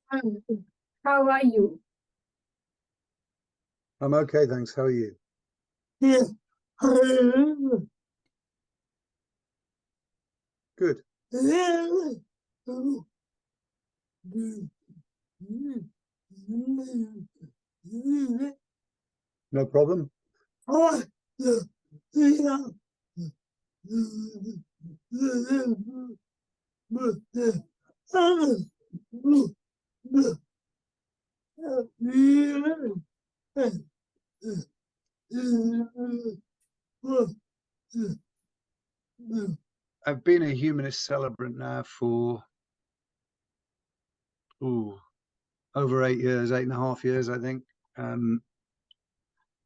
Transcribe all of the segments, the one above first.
How are you? I'm okay, thanks. How are you? Yeah. Good. No problem. I've been a humanist celebrant now for over 8 years, 8.5 years, I think.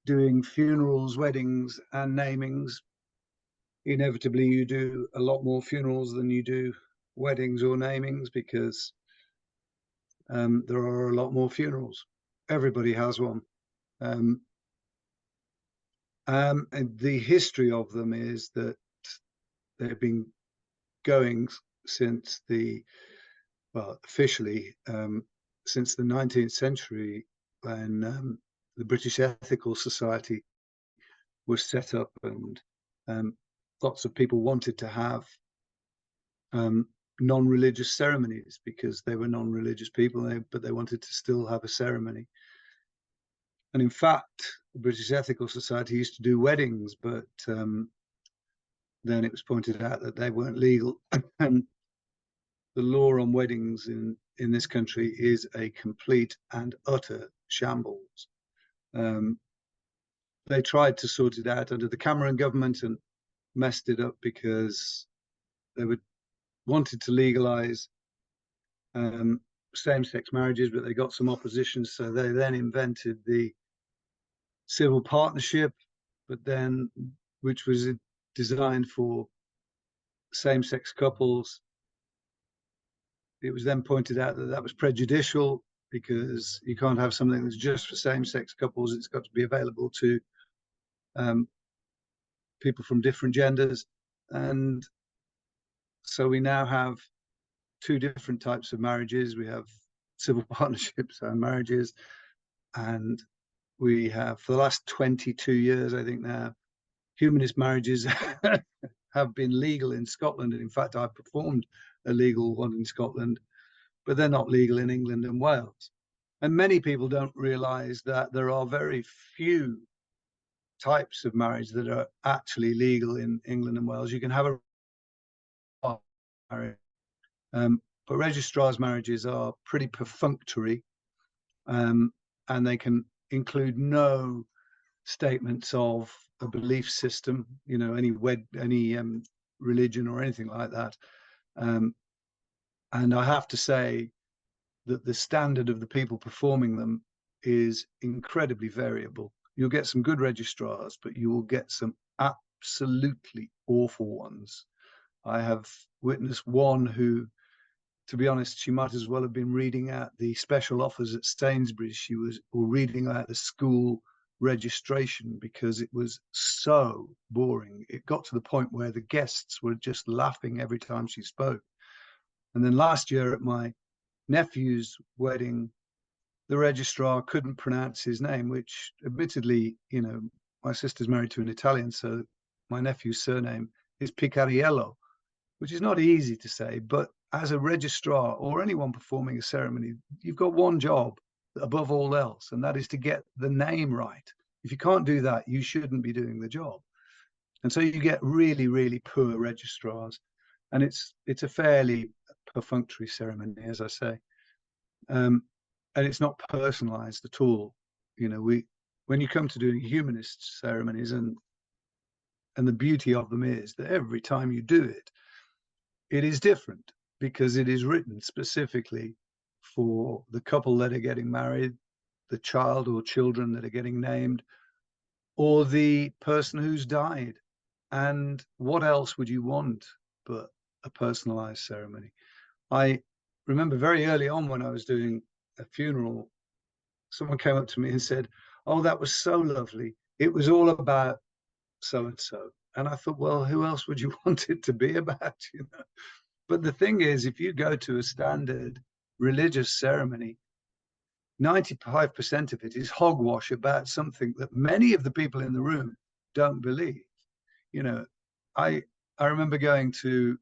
Doing funerals, weddings, and namings. Inevitably, you do a lot more funerals than you do weddings or namings because there are a lot more funerals. Everybody has one. And the history of them is that they've been going since officially since the 19th century, when the British Ethical Society was set up, and lots of people wanted to have non-religious ceremonies because they were non-religious people, but they wanted to still have a ceremony. And in fact, the British Ethical Society used to do weddings, but then it was pointed out that they weren't legal. And the law on weddings in this country is a complete and utter shambles. They tried to sort it out under the Cameron government and messed it up because they wanted to legalize same-sex marriages, but they got some opposition, so they then invented the civil partnership, which was designed for same-sex couples. It was then pointed out that that was prejudicial because you can't have something that's just for same-sex couples. It's got to be available to people from different genders. And so we now have two different types of marriages. We have civil partnerships and marriages, and we have, for the last 22 years, I think now, humanist marriages have been legal in Scotland. And in fact, I performed a legal one in Scotland, but they're not legal in England and Wales. And many people don't realize that there are very few types of marriage that are actually legal in England and Wales. You can have a marriage, but registrar's marriages are pretty perfunctory, and they can include no statements of a belief system, any religion or anything like that. And I have to say that the standard of the people performing them is incredibly variable. You'll get some good registrars, but you will get some absolutely awful ones. I have witnessed one who, to be honest, she might as well have been reading out the special offers at Sainsbury's. Or reading out the school registration, because it was so boring. It got to the point where the guests were just laughing every time she spoke. And then last year at my nephew's wedding, the registrar couldn't pronounce his name, which admittedly, my sister's married to an Italian, so my nephew's surname is Picariello, which is not easy to say. But as a registrar or anyone performing a ceremony, you've got one job above all else, and that is to get the name right. If you can't do that, you shouldn't be doing the job. And so you get really, really poor registrars, and it's a fairly perfunctory ceremony, as I say. And it's not personalized at all. When you come to doing humanist ceremonies, and the beauty of them is that every time you do it, it is different, because it is written specifically for the couple that are getting married, the child or children that are getting named, or the person who's died. And what else would you want but a personalized ceremony? I remember very early on, when I was doing a funeral, someone came up to me and said, "Oh, that was so lovely. It was all about so-and-so." And I thought, well, who else would you want it to be about? But the thing is, if you go to a standard religious ceremony, 95% of it is hogwash about something that many of the people in the room don't believe. You know, I remember going to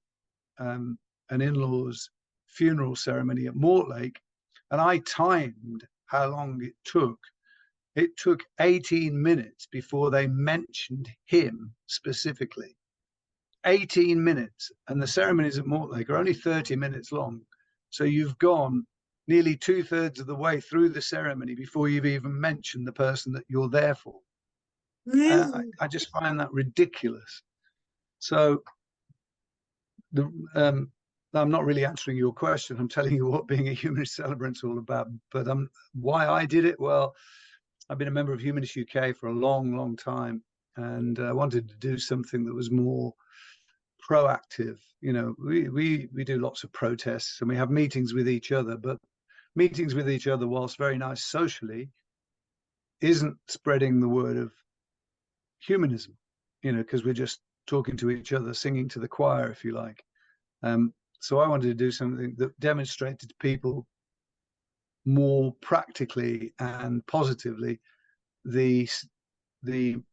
an in-law's funeral ceremony at Mortlake, and I timed how long it took. It took 18 minutes before they mentioned him specifically. 18 minutes. And the ceremonies at Mortlake are only 30 minutes long. So you've gone nearly 2/3 of the way through the ceremony before you've even mentioned the person that you're there for. I just find that ridiculous. So I'm not really answering your question. I'm telling you what being a humanist celebrant is all about. But why I did it? Well, I've been a member of Humanist UK for a long, long time, and I wanted to do something that was more proactive. You know, we do lots of protests and we have meetings with each other, but meetings with each other, whilst very nice socially, isn't spreading the word of humanism. You know, because we're just talking to each other, singing to the choir, if you like. So I wanted to do something that demonstrated to people more practically and positively the the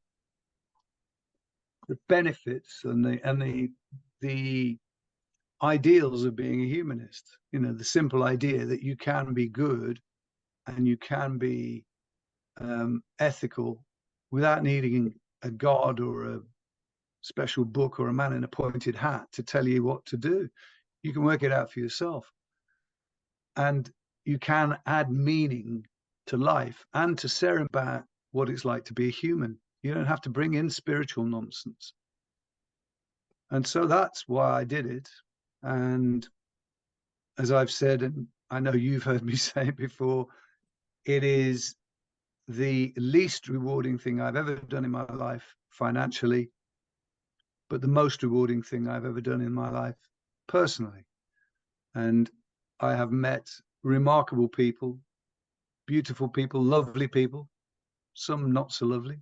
benefits and the ideals of being a humanist. You know, the simple idea that you can be good and you can be ethical without needing a god or a special book or a man in a pointed hat to tell you what to do. You can work it out for yourself, and you can add meaning to life and to share about what it's like to be a human. You don't have to bring in spiritual nonsense. And so that's why I did it. And as I've said, and I know you've heard me say it before, it is the least rewarding thing I've ever done in my life financially, but the most rewarding thing I've ever done in my life personally. And I have met remarkable people, beautiful people, lovely people, some not so lovely,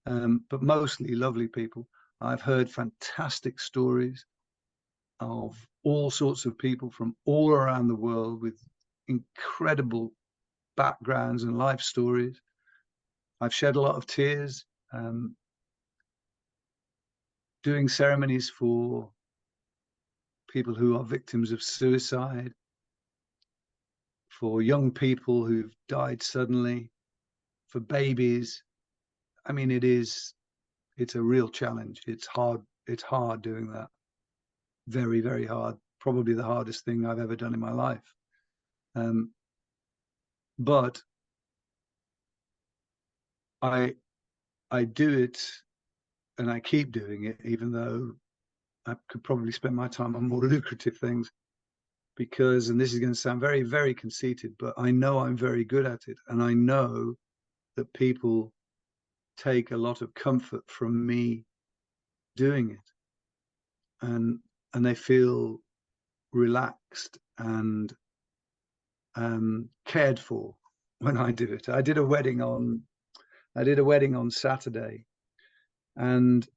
but mostly lovely people. I've heard fantastic stories of all sorts of people from all around the world with incredible backgrounds and life stories. I've shed a lot of tears doing ceremonies for people who are victims of suicide, for young people who've died suddenly, for babies. I mean, it's a real challenge. It's hard doing that. Very, very hard. Probably the hardest thing I've ever done in my life. But I do it, and I keep doing it, even though I could probably spend my time on more lucrative things, because, and this is going to sound very, very conceited, but I know I'm very good at it. And I know that people take a lot of comfort from me doing it. And they feel relaxed and cared for when I do it. I did a wedding on Saturday, and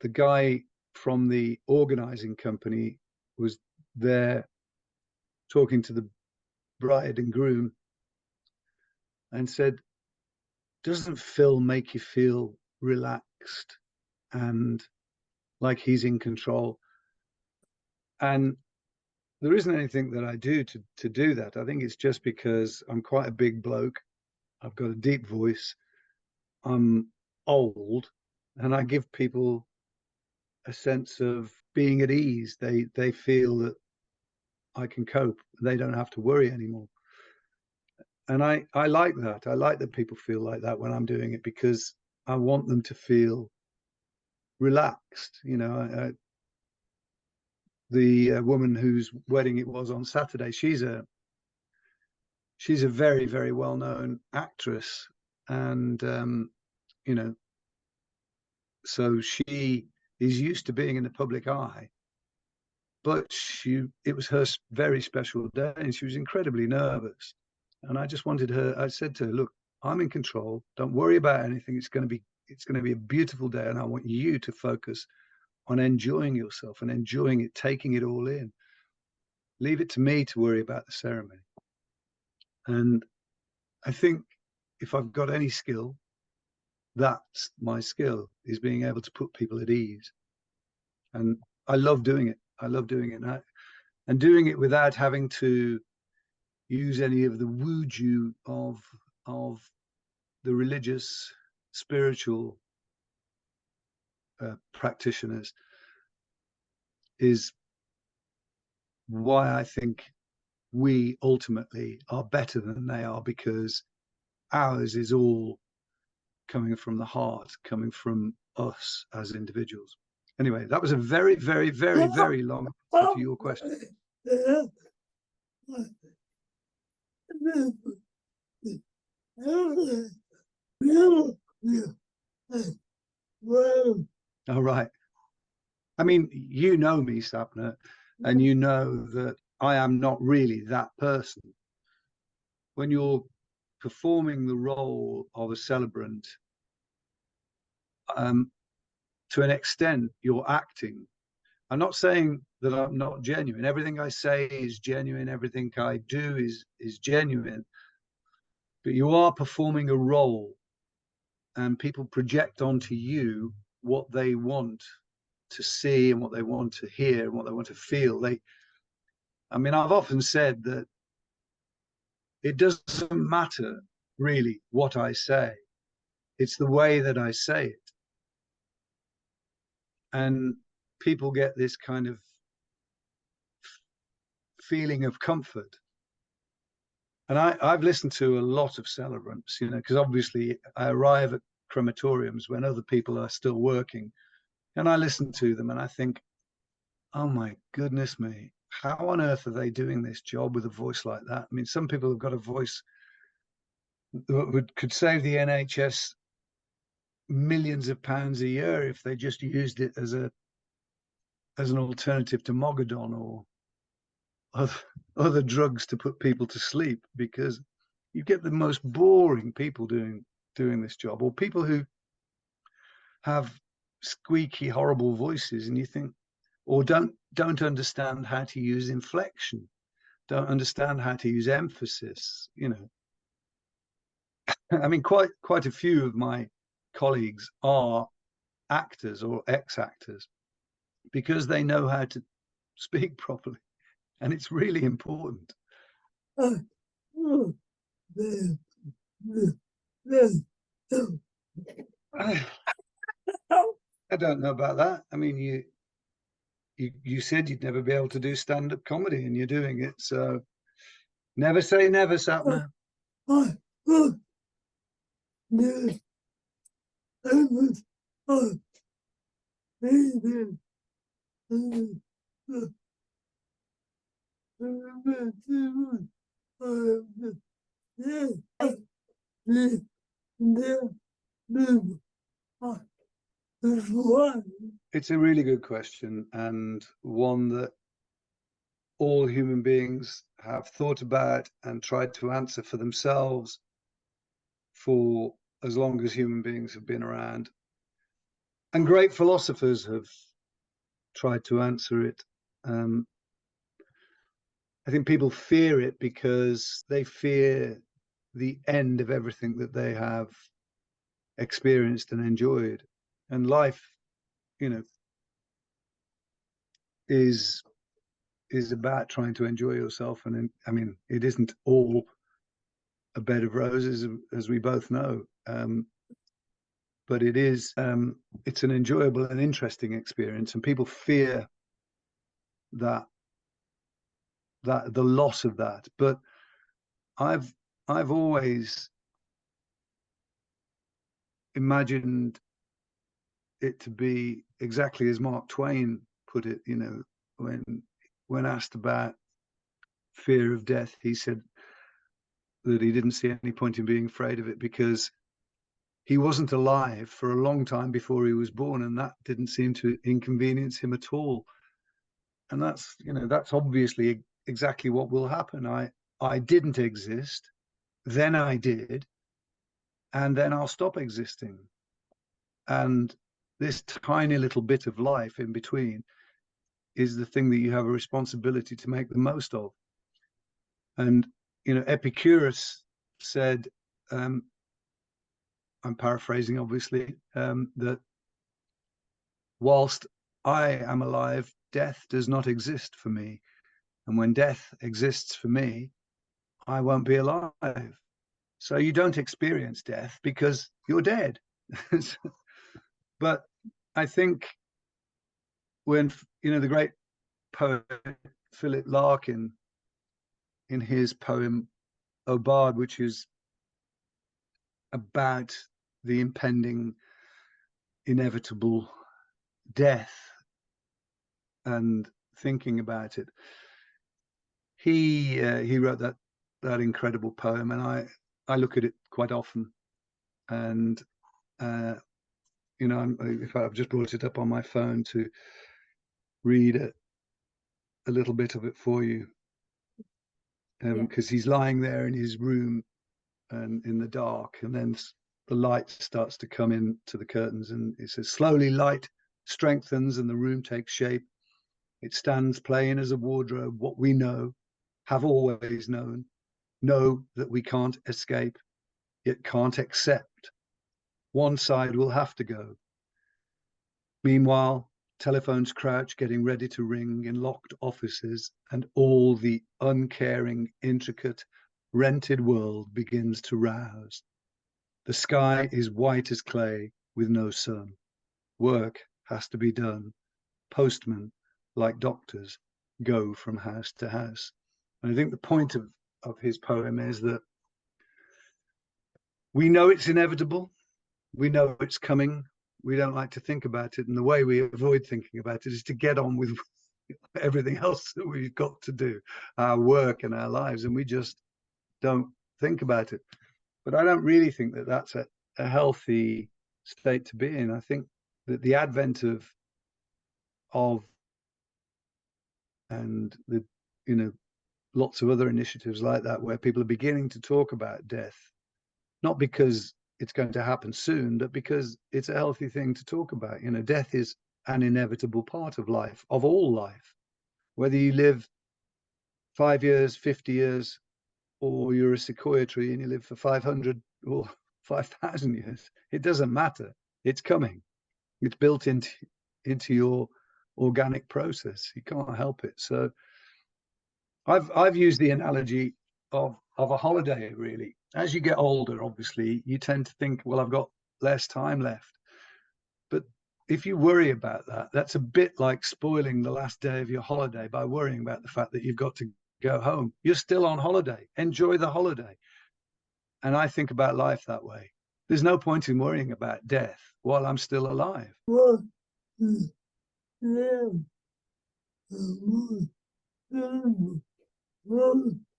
the guy from the organizing company was there talking to the bride and groom and said, "Doesn't Phil make you feel relaxed and like he's in control?" And there isn't anything that I do to do that. I think it's just because I'm quite a big bloke. I've got a deep voice. I'm old, and I give people a sense of being at ease. They feel that I can cope. They don't have to worry anymore. And I like that. I like that people feel like that when I'm doing it, because I want them to feel relaxed. You know, the woman whose wedding it was on Saturday, she's a very, very well known actress, and you know, so she is used to being in the public eye. But it was her very special day, and she was incredibly nervous. And I just wanted her. I said to her, "Look, I'm in control. Don't worry about anything. It's going to be a beautiful day, and I want you to focus on enjoying yourself and enjoying it, taking it all in." leave it to me to worry about the ceremony. And I think if I've got any skill, that's my skill, is being able to put people at ease. And I love doing it. I love doing it. And doing it without having to use any of the wuju of the religious, spiritual practitioners is why I think we ultimately are better than they are, because ours is all coming from the heart, coming from us as individuals. Anyway, that was a very, very, very, very long answer to your question. All right. I mean, you know me, Sapna, and you know that I am not really that person. When you're performing the role of a celebrant, to an extent, you're acting. I'm not saying that I'm not genuine. Everything I say is genuine. Everything I do is genuine. But you are performing a role, and people project onto you what they want to see and what they want to hear and what they want to feel. I mean, I've often said that it doesn't matter really what I say. It's the way that I say it. And people get this kind of feeling of comfort. And I've listened to a lot of celebrants, because obviously I arrive at crematoriums when other people are still working. And I listen to them and I think, oh my goodness me, how on earth are they doing this job with a voice like that? I mean, some people have got a voice that could save the NHS millions of pounds a year if they just used it as an alternative to Mogadon or other drugs to put people to sleep, because you get the most boring people doing this job, or people who have squeaky, horrible voices, and you think, or don't understand how to use inflection, don't understand how to use emphasis. I mean, quite a few of my colleagues are actors or ex-actors because they know how to speak properly, and it's really important. I don't know about that. I mean, you said you'd never be able to do stand-up comedy, and you're doing it. So never say never, Sapna. It's a really good question, and one that all human beings have thought about and tried to answer for themselves for as long as human beings have been around. And great philosophers have tried to answer it. I think people fear it because they fear the end of everything that they have experienced and enjoyed. And life, is about trying to enjoy yourself. And I mean, it isn't all a bed of roses, as we both know. But it's an enjoyable and interesting experience, and people fear that the loss of that. But I've always imagined it to be exactly as Mark Twain put it. When asked about fear of death, he said that he didn't see any point in being afraid of it because he wasn't alive for a long time before he was born, and that didn't seem to inconvenience him at all. And that's obviously exactly what will happen. I didn't exist, then I did, and then I'll stop existing. And this tiny little bit of life in between is the thing that you have a responsibility to make the most of. And, you know, Epicurus said, I'm paraphrasing, obviously, that whilst I am alive, death does not exist for me. And when death exists for me, I won't be alive. So you don't experience death because you're dead. But I think when, you know, the great poet Philip Larkin, in his poem O Bard, which is about the impending inevitable death and thinking about it, he wrote that incredible poem, and I look at it quite often. And you know, if I've just brought it up on my phone to read a little bit of it for you, because he's lying there in his room and in the dark, and then the light starts to come into the curtains, and it says, slowly light strengthens and the room takes shape. It stands plain as a wardrobe, what we know, have always known, know that we can't escape, yet can't accept. One side will have to go. Meanwhile, telephones crouch, getting ready to ring in locked offices, and all the uncaring, intricate, rented world begins to rouse. The sky is white as clay with no sun. Work has to be done. Postmen, like doctors, go from house to house. And I think the point of his poem is that we know it's inevitable. We know it's coming. We don't like to think about it. And the way we avoid thinking about it is to get on with everything else that we've got to do, our work and our lives. And we just don't think about it. But I don't really think that that's a healthy state to be in. I think that the advent of and the, you know, lots of other initiatives like that, where people are beginning to talk about death, not because it's going to happen soon, but because it's a healthy thing to talk about. You know, death is an inevitable part of life, of all life, whether you live 5 years, 50 years, or you're a sequoia tree and you live for 500 or 5,000 years. It doesn't matter. It's coming. It's built into your organic process. You can't help it. So I've used the analogy of a holiday, really. As you get older, obviously, you tend to think, well, I've got less time left. But if you worry about that, that's a bit like spoiling the last day of your holiday by worrying about the fact that you've got to go home. You're still on holiday. Enjoy the holiday. And I think about life that way. There's no point in worrying about death while I'm still alive.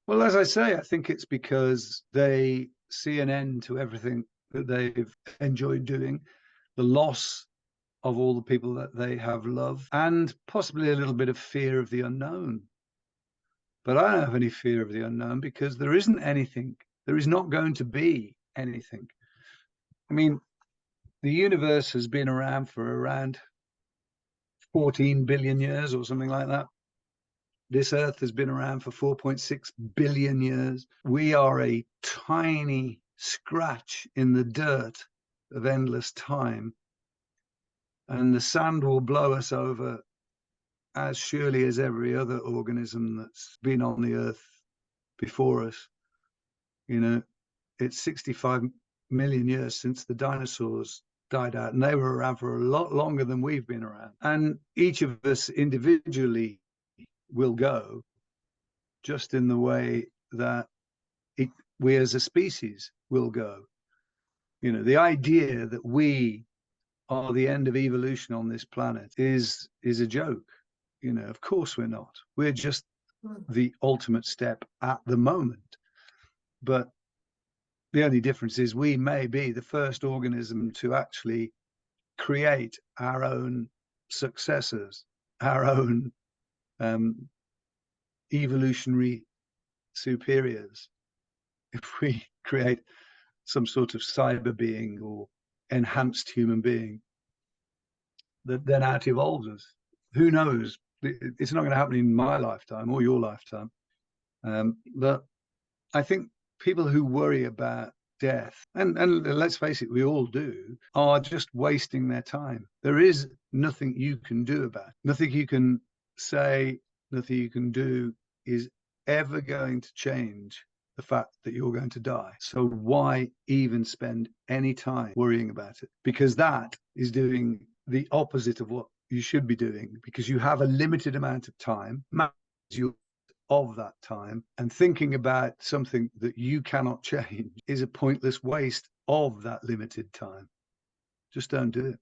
Well, as I say, I think it's because they see an end to everything that they've enjoyed doing, the loss of all the people that they have loved, and possibly a little bit of fear of the unknown. But I don't have any fear of the unknown because there isn't anything. There is not going to be anything. I mean, the universe has been around for around 14 billion years or something like that. This Earth has been around for 4.6 billion years. We are a tiny scratch in the dirt of endless time. And the sand will blow us over as surely as every other organism that's been on the Earth before us. You know, it's 65 million years since the dinosaurs died out, and they were around for a lot longer than we've been around. And each of us individually will go, just in the way that we as a species will go. You know, the idea that we are the end of evolution on this planet is a joke. You know, of course we're not. We're just the ultimate step at the moment. But the only difference is we may be the first organism to actually create our own successors, our own evolutionary superiors. If we create some sort of cyber being or enhanced human being that then out evolves us, who knows? it's not going to happen in my lifetime or your lifetime. But I think people who worry about death, and let's face it, we all do, are just wasting their time. There is nothing you can do about it. Nothing you can say, nothing you can do is ever going to change the fact that you're going to die. So why even spend any time worrying about it? Because that is doing the opposite of what you should be doing, because you have a limited amount of time. Of that time, and thinking about something that you cannot change is a pointless waste of that limited time. Just don't do it.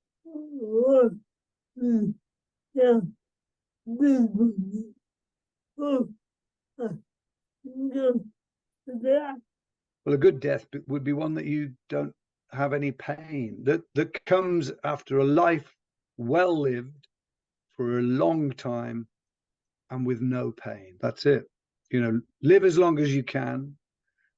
Well, a good death would be one that you don't have any pain, that comes after a life well lived for a long time and with no pain. That's it. Live as long as you can,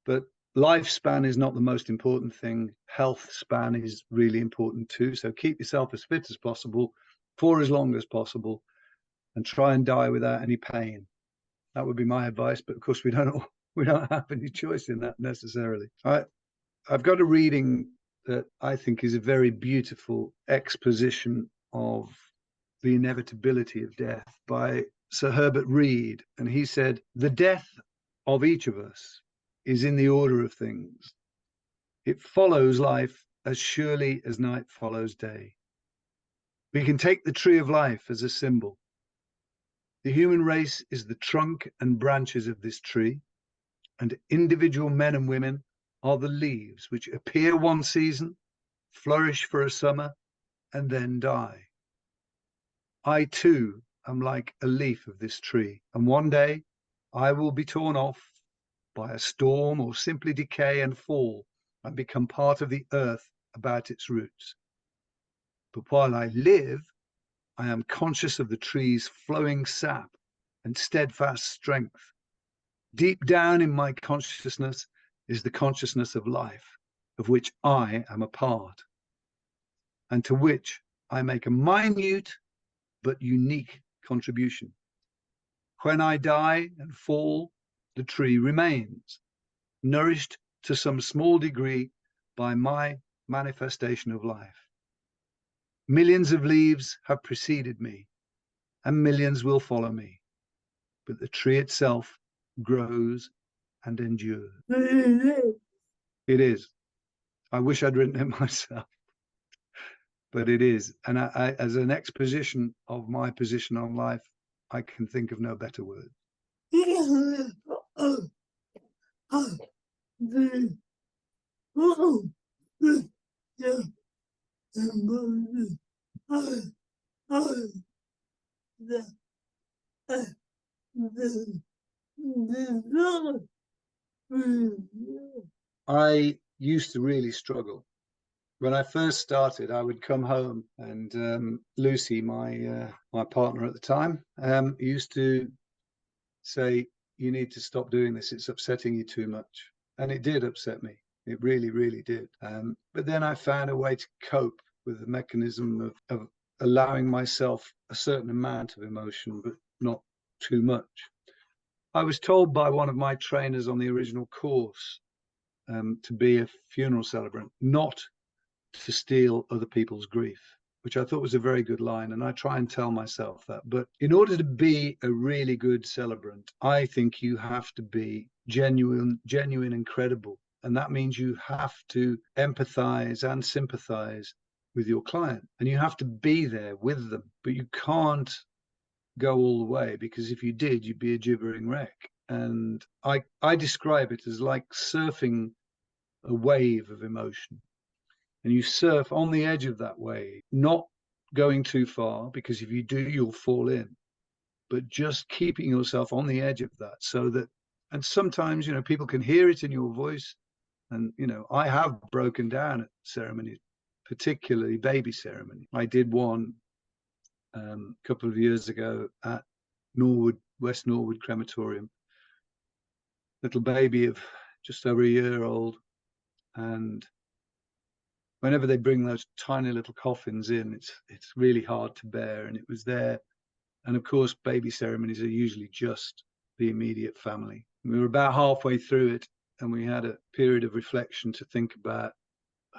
but lifespan is not the most important thing. Health span is really important too. So keep yourself as fit as possible for as long as possible, and try and die without any pain. That would be my advice. But of course, we don't have any choice in that necessarily. I've got a reading that I think is a very beautiful exposition of the inevitability of death by Sir Herbert Reed. And he said, the death of each of us is in the order of things. It follows life as surely as night follows day. We can take the tree of life as a symbol. The human race is the trunk and branches of this tree, and individual men and women are the leaves which appear one season, flourish for a summer, and then die. I too am like a leaf of this tree, and one day I will be torn off by a storm or simply decay and fall and become part of the earth about its roots. But while I live, I am conscious of the tree's flowing sap and steadfast strength. Deep down in my consciousness is the consciousness of life, of which I am a part, and to which I make a minute but unique contribution. When I die and fall, the tree remains, nourished to some small degree by my manifestation of life. Millions of leaves have preceded me, and millions will follow me, but the tree itself grows and endures. It is. I wish I'd written it myself, but it is. And I, as an exposition of my position on life, I can think of no better word. I used to really struggle. When I first started, I would come home and Lucy, my partner at the time, used to say, you need to stop doing this. It's upsetting you too much. And it did upset me. It really, really did. But then I found a way to cope with the mechanism of allowing myself a certain amount of emotion, but not too much. I was told by one of my trainers on the original course to be a funeral celebrant, not to steal other people's grief, which I thought was a very good line. And I try and tell myself that. But in order to be a really good celebrant, I think you have to be genuine and credible. And that means you have to empathize and sympathize with your client, and you have to be there with them, but you can't go all the way, because if you did, you'd be a gibbering wreck. And I describe it as like surfing a wave of emotion, and you surf on the edge of that wave, not going too far, because if you do, you'll fall in, but just keeping yourself on the edge of that, so that, and sometimes, people can hear it in your voice. And, I have broken down at ceremonies, particularly baby ceremony. I did one a couple of years ago at West Norwood Crematorium. Little baby of just over a year old. And whenever they bring those tiny little coffins in, it's really hard to bear. And it was there And of course, baby ceremonies are usually just the immediate family. We were about halfway through it, and we had a period of reflection to think about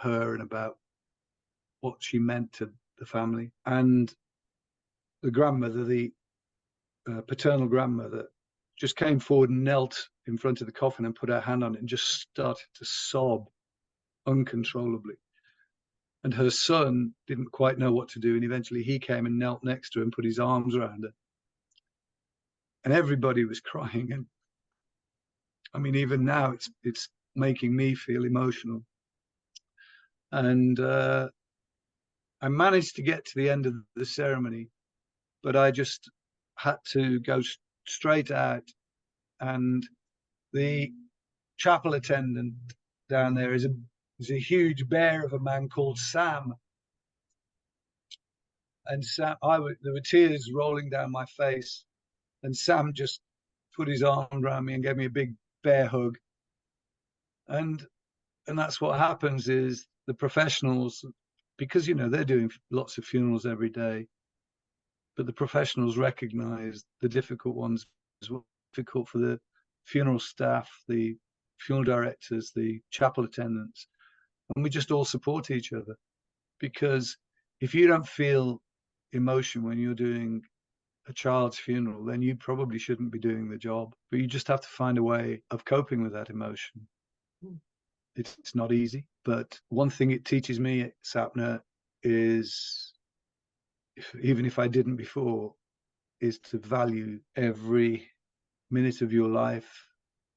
her and about what she meant to the family. And the grandmother, the paternal grandmother, just came forward and knelt in front of the coffin and put her hand on it and just started to sob uncontrollably. And her son didn't quite know what to do, and eventually he came and knelt next to her and put his arms around her. And everybody was crying. And I mean, even now it's making me feel emotional. And I managed to get to the end of the ceremony, but I just had to go straight out. And the chapel attendant down there is a huge bear of a man called Sam. And Sam, there were tears rolling down my face, and Sam just put his arm around me and gave me a big bear hug. And that's what happens is the professionals, because they're doing lots of funerals every day, but the professionals recognize the difficult ones as well. Difficult for the funeral staff, the funeral directors, the chapel attendants, and we just all support each other. Because if you don't feel emotion when you're doing a child's funeral, then you probably shouldn't be doing the job. But you just have to find a way of coping with that emotion. It's not easy, but one thing it teaches me at Sapna is, even if I didn't before, is to value every minute of your life,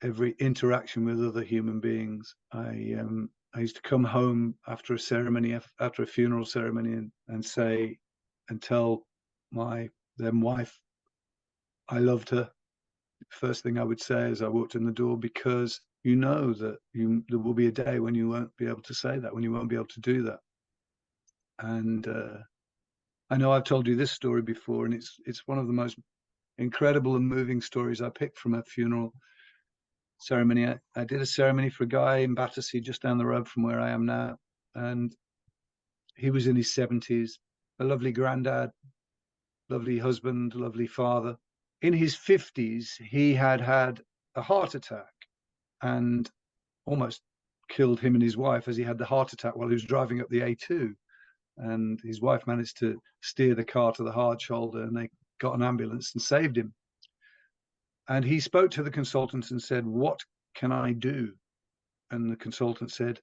every interaction with other human beings. I used to come home after a ceremony, after a funeral ceremony, and say and tell my then wife I loved her. First thing I would say as I walked in the door, because you know that there will be a day when you won't be able to say that, when you won't be able to do that. And I know I've told you this story before, and it's one of the most incredible and moving stories I picked from a funeral ceremony. I did a ceremony for a guy in Battersea, just down the road from where I am now, and he was in his 70s, a lovely granddad, lovely husband, lovely father. In his 50s, he had had a heart attack and almost killed him and his wife, as he had the heart attack while he was driving up the A2. And his wife managed to steer the car to the hard shoulder, and they got an ambulance and saved him. And he spoke to the consultant and said, "What can I do?" And the consultant said,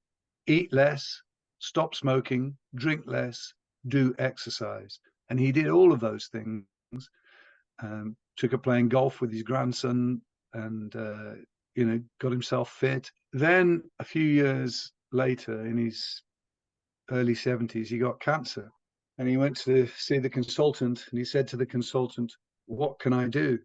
"Eat less, stop smoking, drink less, do exercise." And he did all of those things. Took up playing golf with his grandson, and got himself fit. Then a few years later, in his early 70s, he got cancer, and he went to see the consultant, and he said to the consultant, "What can I do?"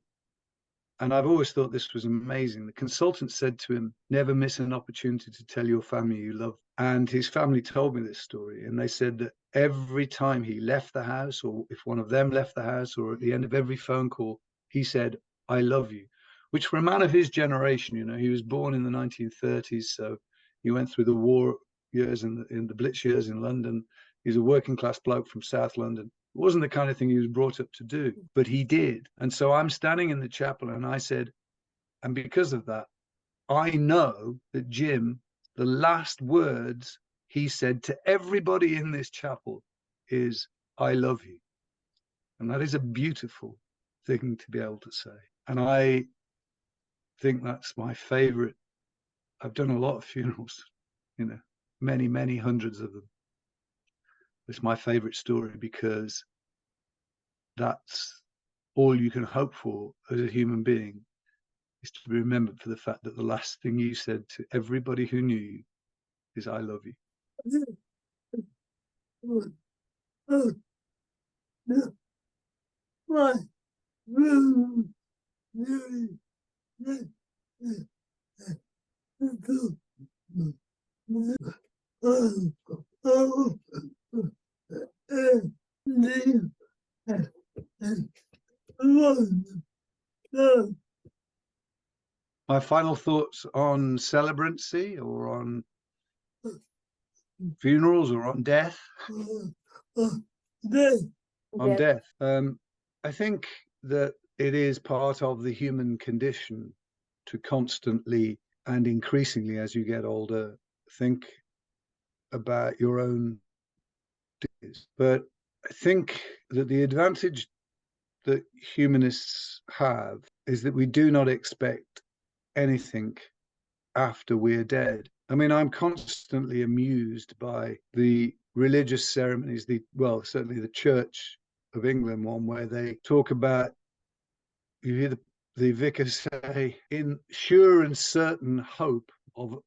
And I've always thought this was amazing. The consultant said to him, "Never miss an opportunity to tell your family you love." And his family told me this story, and they said that every time he left the house, or if one of them left the house, or at the end of every phone call, he said, "I love you," which for a man of his generation, he was born in the 1930s, so he went through the war years in the Blitz years in London. He's a working class bloke from South London. It wasn't the kind of thing he was brought up to do, but he did. And so I'm standing in the chapel, and I said, and because of that, I know that Jim, the last words he said to everybody in this chapel is, "I love you." And that is a beautiful thing to be able to say. And I think that's my favorite. I've done a lot of funerals, many, many hundreds of them. It's my favorite story, because that's all you can hope for as a human being, is to be remembered for the fact that the last thing you said to everybody who knew you is, "I love you." My final thoughts on celebrancy, or on funerals, or on death. On death. I think that it is part of the human condition to constantly and increasingly, as you get older, think about your own duties. But I think that the advantage that humanists have is that we do not expect anything after we're dead. I mean, I'm constantly amused by the religious ceremonies, certainly the Church of England one, where they talk about, you hear the vicar say, in sure and certain hope of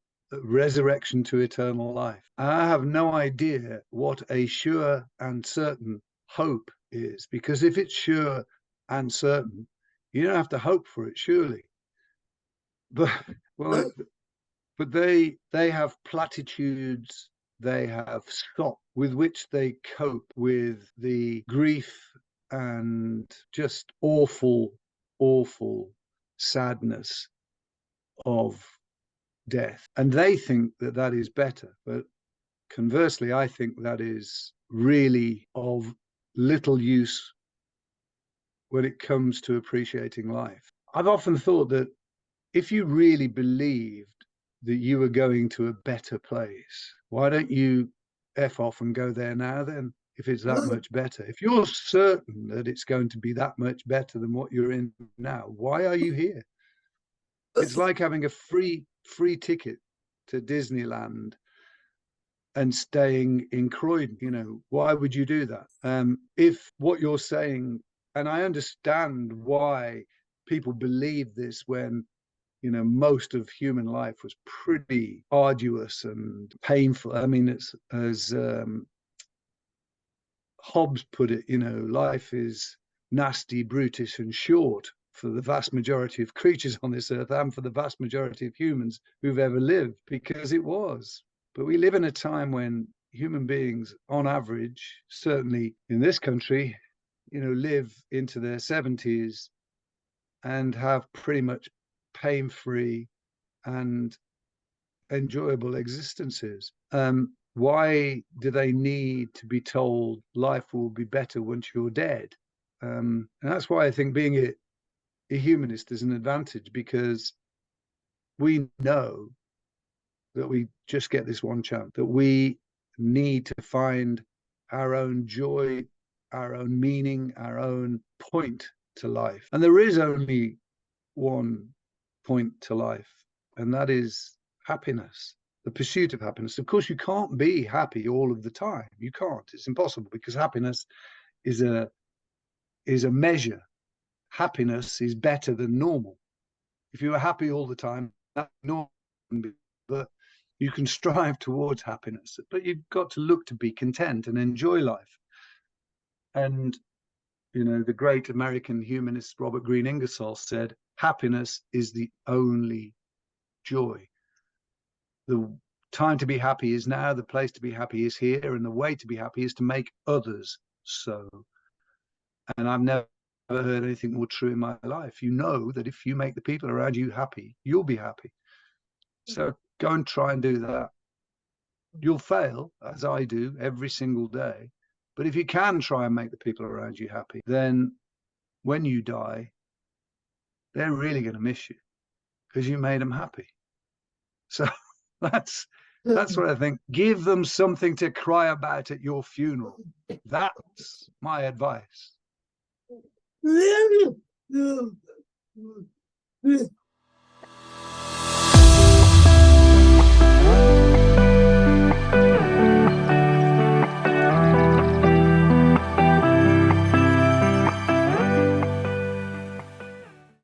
resurrection to eternal life. I have no idea what a sure and certain hope is, because if it's sure and certain, you don't have to hope for it, surely. But well, but they have platitudes, they have stop with which they cope with the grief and just awful sadness of death, and they think that that is better. But conversely, I think that is really of little use when it comes to appreciating life. I've often thought that if you really believed that you were going to a better place, why don't you F off and go there now then, if it's that much better? If you're certain that it's going to be that much better than what you're in now, why are you here? It's like having a free ticket to Disneyland and staying in Croydon. You know, why would you do that? If what you're saying, and I understand why people believe this when, you know, most of human life was pretty arduous and painful. I mean, it's as Hobbes put it, you know, life is nasty, brutish, and short for the vast majority of creatures on this earth and for the vast majority of humans who've ever lived, because it was. But we live in a time when human beings, on average, certainly in this country, you know, live into their 70s and have pretty much pain-free and enjoyable existences. Why do they need to be told life will be better once you're dead? And that's why I think being a humanist is an advantage, because we know that we just get this one chance, that we need to find our own joy, our own meaning, our own point to life. And there is only one point to life, and that is happiness, the pursuit of happiness. Of course, you can't be happy all of the time. You can't. It's impossible, because happiness is a measure. Happiness is better than normal. If you are happy all the time, that's normal, but you can strive towards happiness. But you've got to look to be content and enjoy life. And you know, the great American humanist Robert Greene Ingersoll said, happiness is the only joy. The time to be happy is now, the place to be happy is here, and the way to be happy is to make others so. And I've never heard anything more true in my life. You know that if you make the people around you happy, you'll be happy. So go and try and do that. You'll fail, as I do, every single day. But if you can try and make the people around you happy, then when you die, they're really going to miss you, because you made them happy. So that's what I think. Give them something to cry about at your funeral. That's my advice.